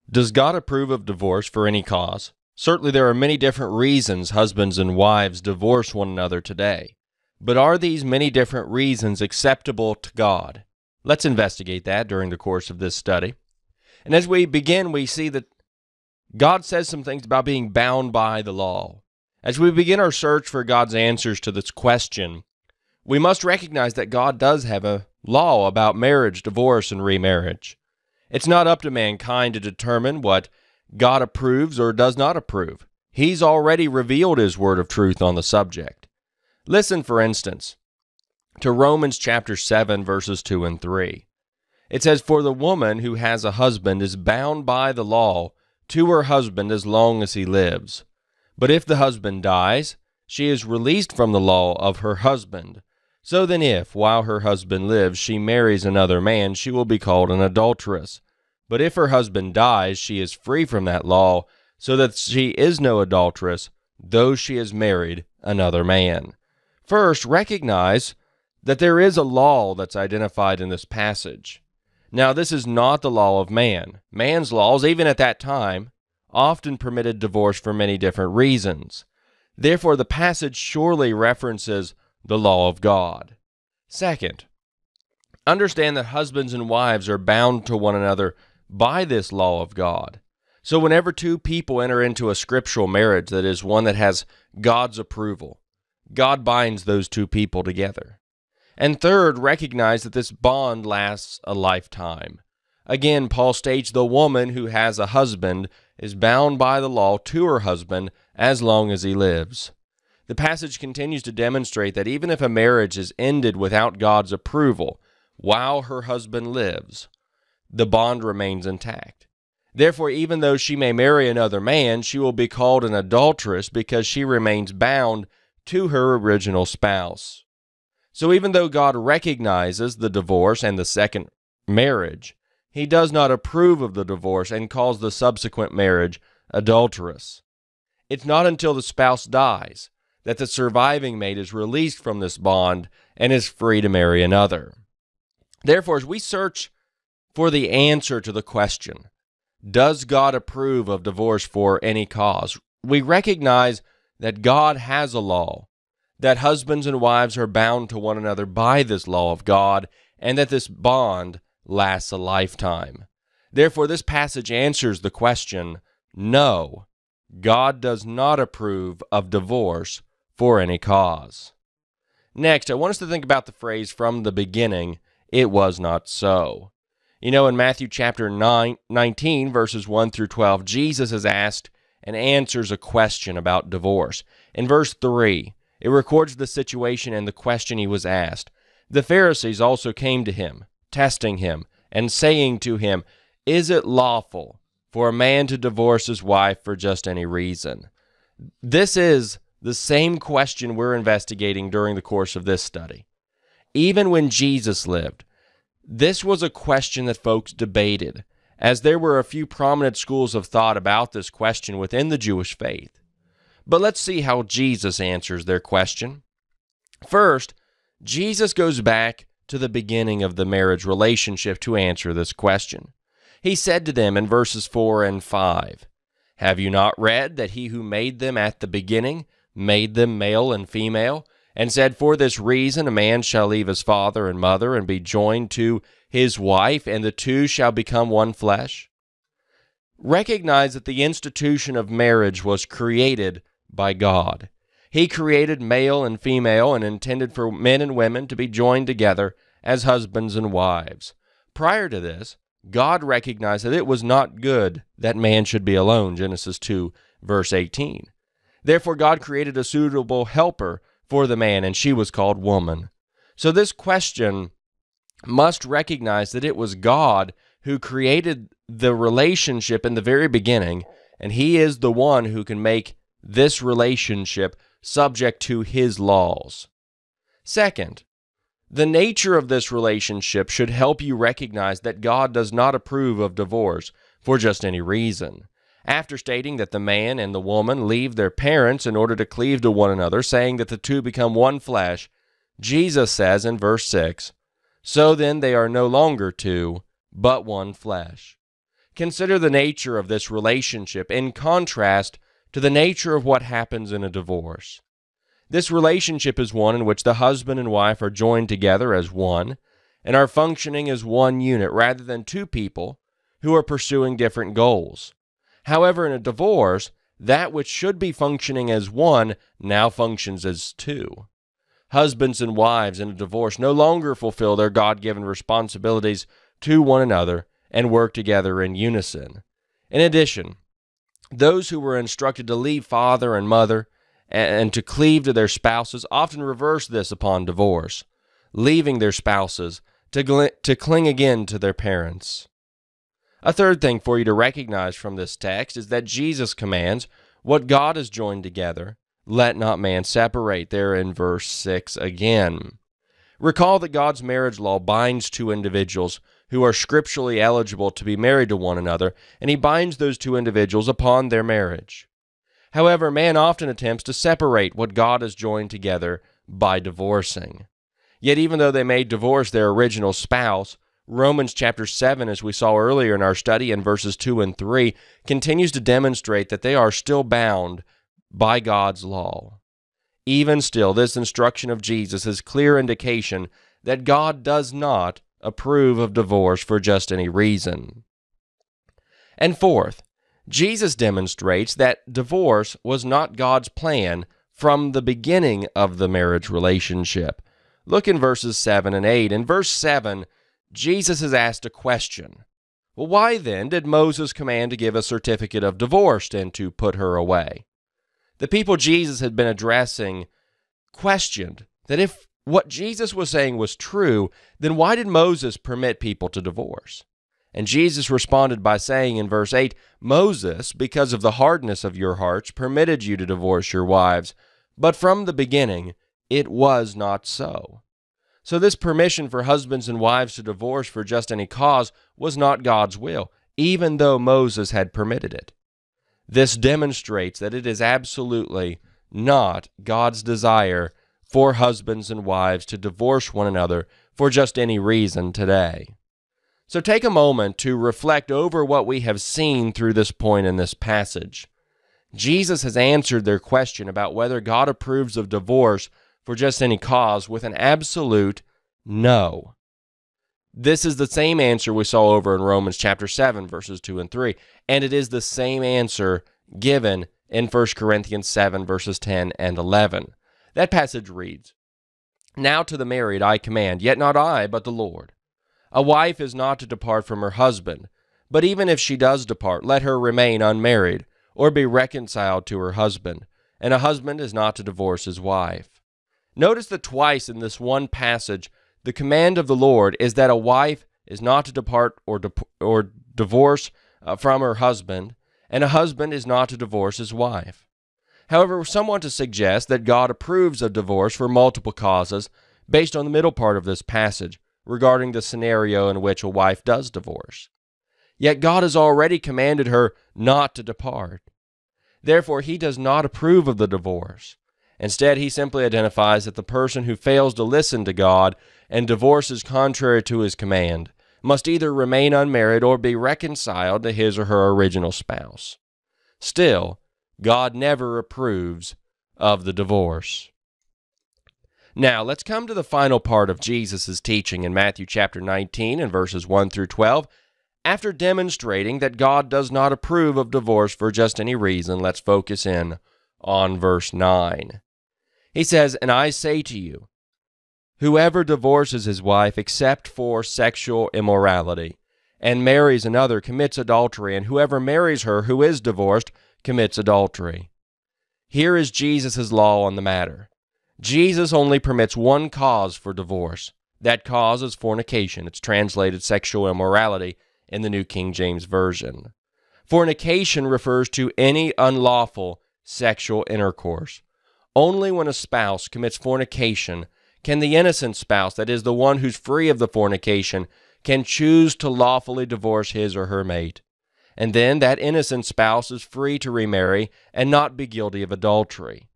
Does God approve of divorce for any cause? Certainly there are many different reasons husbands and wives divorce one another today. But are these many different reasons acceptable to God? Let's investigate that during the course of this study. And as we begin, we see that God says some things about being bound by the law. As we begin our search for God's answers to this question, we must recognize that God does have a law about marriage, divorce, and remarriage. It's not up to mankind to determine what God approves or does not approve. He's already revealed His word of truth on the subject. Listen, for instance, to Romans chapter 7, verses 2 and 3. It says, "For the woman who has a husband is bound by the law to her husband as long as he lives. But if the husband dies, she is released from the law of her husband. So then if, while her husband lives, she marries another man, she will be called an adulteress. But if her husband dies, she is free from that law, so that she is no adulteress, though she has married another man." First, recognize that there is a law that's identified in this passage. Now, this is not the law of man. Man's laws, even at that time, often permitted divorce for many different reasons. Therefore, the passage surely references the law of God. Second, understand that husbands and wives are bound to one another by this law of God. So whenever two people enter into a scriptural marriage, that is one that has God's approval, God binds those two people together. And third, recognize that this bond lasts a lifetime. Again, Paul states the woman who has a husband is bound by the law to her husband as long as he lives. The passage continues to demonstrate that even if a marriage is ended without God's approval while her husband lives, the bond remains intact. Therefore, even though she may marry another man, she will be called an adulteress because she remains bound to her original spouse. So even though God recognizes the divorce and the second marriage, He does not approve of the divorce and calls the subsequent marriage adulterous. It's not until the spouse dies that the surviving mate is released from this bond and is free to marry another. Therefore, as we search for the answer to the question, does God approve of divorce for any cause, we recognize that God has a law, that husbands and wives are bound to one another by this law of God, and that this bond lasts a lifetime. Therefore, this passage answers the question, no, God does not approve of divorce for any cause. Next, I want us to think about the phrase, "from the beginning, it was not so." You know, in Matthew chapter 19, verses 1 through 12, Jesus is asked and answers a question about divorce. In verse 3, it records the situation and the question he was asked. "The Pharisees also came to him, testing him, and saying to him, 'Is it lawful for a man to divorce his wife for just any reason?'" This is the same question we're investigating during the course of this study. Even when Jesus lived, this was a question that folks debated, as there were a few prominent schools of thought about this question within the Jewish faith. But let's see how Jesus answers their question. First, Jesus goes back to the beginning of the marriage relationship to answer this question. He said to them in verses 4 and 5, "Have you not read that He who made them at the beginning made them male and female, and said, 'For this reason a man shall leave his father and mother and be joined to his wife, and the two shall become one flesh'?" Recognize that the institution of marriage was created by God. He created male and female and intended for men and women to be joined together as husbands and wives. Prior to this, God recognized that it was not good that man should be alone, Genesis 2, verse 18. Therefore, God created a suitable helper for the man, and she was called woman. So this question must recognize that it was God who created the relationship in the very beginning, and He is the one who can make this relationship subject to His laws. Second, the nature of this relationship should help you recognize that God does not approve of divorce for just any reason. After stating that the man and the woman leave their parents in order to cleave to one another, saying that the two become one flesh, Jesus says in verse 6, So then they are no longer two, but one flesh. Consider the nature of this relationship in contrast to the nature of what happens in a divorce. This relationship is one in which the husband and wife are joined together as one and are functioning as one unit rather than two people who are pursuing different goals. However, in a divorce, that which should be functioning as one now functions as two. Husbands and wives in a divorce no longer fulfill their God-given responsibilities to one another and work together in unison. In addition, those who were instructed to leave father and mother and to cleave to their spouses often reverse this upon divorce, leaving their spouses to cling again to their parents. A third thing for you to recognize from this text is that Jesus commands, "What God has joined together, let not man separate," there in verse 6 again. Recall that God's marriage law binds two individuals who are scripturally eligible to be married to one another, and he binds those two individuals upon their marriage. However, man often attempts to separate what God has joined together by divorcing. Yet even though they may divorce their original spouse, Romans chapter 7, as we saw earlier in our study in verses 2 and 3, continues to demonstrate that they are still bound by God's law. Even still, this instruction of Jesus is clear indication that God does not approve of divorce for just any reason. And fourth, Jesus demonstrates that divorce was not God's plan from the beginning of the marriage relationship. Look in verses 7 and 8. In verse 7, Jesus is asked a question. Well, why then did Moses command to give a certificate of divorce and to put her away? The people Jesus had been addressing questioned that if what Jesus was saying was true, then why did Moses permit people to divorce? And Jesus responded by saying in verse 8, "Moses, because of the hardness of your hearts, permitted you to divorce your wives, but from the beginning it was not so." So this permission for husbands and wives to divorce for just any cause was not God's will, even though Moses had permitted it. This demonstrates that it is absolutely not God's desire for husbands and wives to divorce one another for just any reason today. So take a moment to reflect over what we have seen through this point in this passage. Jesus has answered their question about whether God approves of divorce for just any cause with an absolute no. This is the same answer we saw over in Romans chapter 7, verses 2 and 3, and it is the same answer given in 1 Corinthians 7, verses 10 and 11. That passage reads, "Now to the married I command, yet not I, but the Lord. A wife is not to depart from her husband, but even if she does depart, let her remain unmarried, or be reconciled to her husband, and a husband is not to divorce his wife." Notice that twice in this one passage, the command of the Lord is that a wife is not to depart or divorce from her husband, and a husband is not to divorce his wife. However, some want to suggest that God approves of divorce for multiple causes based on the middle part of this passage regarding the scenario in which a wife does divorce. Yet God has already commanded her not to depart. Therefore, he does not approve of the divorce. Instead, he simply identifies that the person who fails to listen to God and divorces contrary to his command must either remain unmarried or be reconciled to his or her original spouse. Still, God never approves of the divorce. Now, let's come to the final part of Jesus' teaching in Matthew chapter 19 and verses 1 through 12. After demonstrating that God does not approve of divorce for just any reason, let's focus in on verse 9. He says, "And I say to you, whoever divorces his wife except for sexual immorality and marries another commits adultery, and whoever marries her who is divorced commits adultery." Here is Jesus' law on the matter. Jesus only permits one cause for divorce. That cause is fornication. It's translated sexual immorality in the New King James Version. Fornication refers to any unlawful sexual intercourse. Only when a spouse commits fornication can the innocent spouse, that is, the one who's free of the fornication, can choose to lawfully divorce his or her mate. And then that innocent spouse is free to remarry and not be guilty of adultery.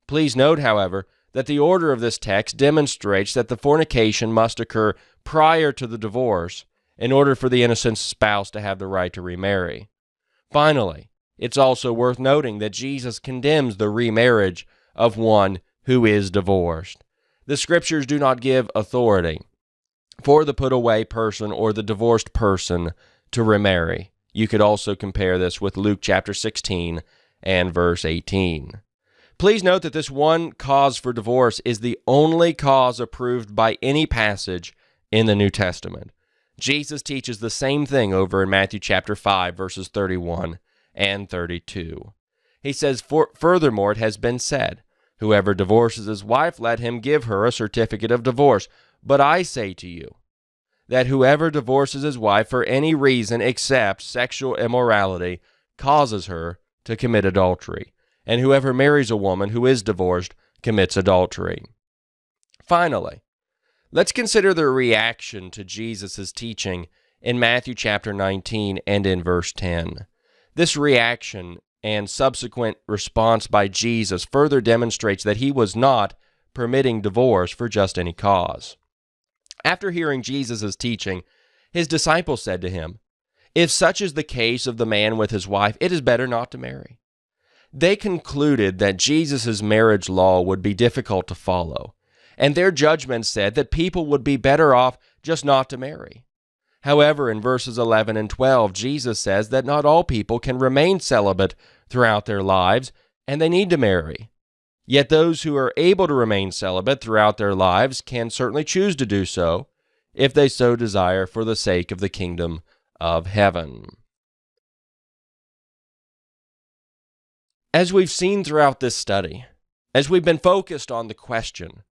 Please note, however, that the order of this text demonstrates that the fornication must occur prior to the divorce in order for the innocent spouse to have the right to remarry. Finally, it's also worth noting that Jesus condemns the remarriage of one who is divorced. The Scriptures do not give authority for the put-away person or the divorced person to remarry. You could also compare this with Luke chapter 16 and verse 18. Please note that this one cause for divorce is the only cause approved by any passage in the New Testament. Jesus teaches the same thing over in Matthew chapter 5, verses 31 and 32. He says, furthermore, it has been said, whoever divorces his wife, let him give her a certificate of divorce. But I say to you that whoever divorces his wife for any reason except sexual immorality causes her to commit adultery, and whoever marries a woman who is divorced commits adultery. Finally, let's consider the reaction to Jesus' teaching in Matthew chapter 19 and in verse 10. This reaction and subsequent response by Jesus further demonstrates that he was not permitting divorce for just any cause. After hearing Jesus' teaching, his disciples said to him, "If such is the case of the man with his wife, it is better not to marry." They concluded that Jesus' marriage law would be difficult to follow, and their judgment said that people would be better off just not to marry. However, in verses 11 and 12, Jesus says that not all people can remain celibate throughout their lives, and they need to marry. Yet those who are able to remain celibate throughout their lives can certainly choose to do so, if they so desire, for the sake of the kingdom of heaven. As we've seen throughout this study, as we've been focused on the question,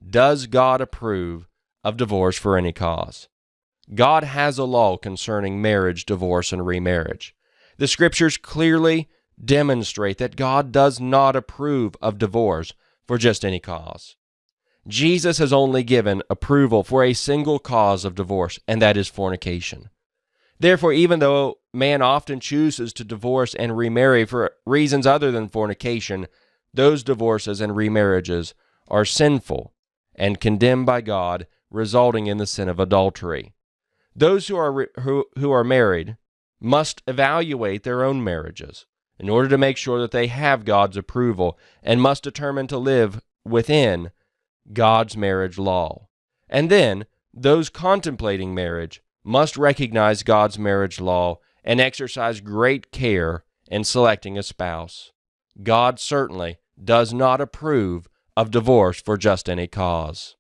does God approve of divorce for any cause? God has a law concerning marriage, divorce, and remarriage. The Scriptures clearly demonstrate that God does not approve of divorce for just any cause. Jesus has only given approval for a single cause of divorce, and that is fornication. Therefore, even though man often chooses to divorce and remarry for reasons other than fornication, those divorces and remarriages are sinful and condemned by God, resulting in the sin of adultery. Those who are married must evaluate their own marriages in order to make sure that they have God's approval, and must determine to live within God's marriage law. And then, those contemplating marriage must recognize God's marriage law and exercise great care in selecting a spouse. God certainly does not approve of divorce for just any cause.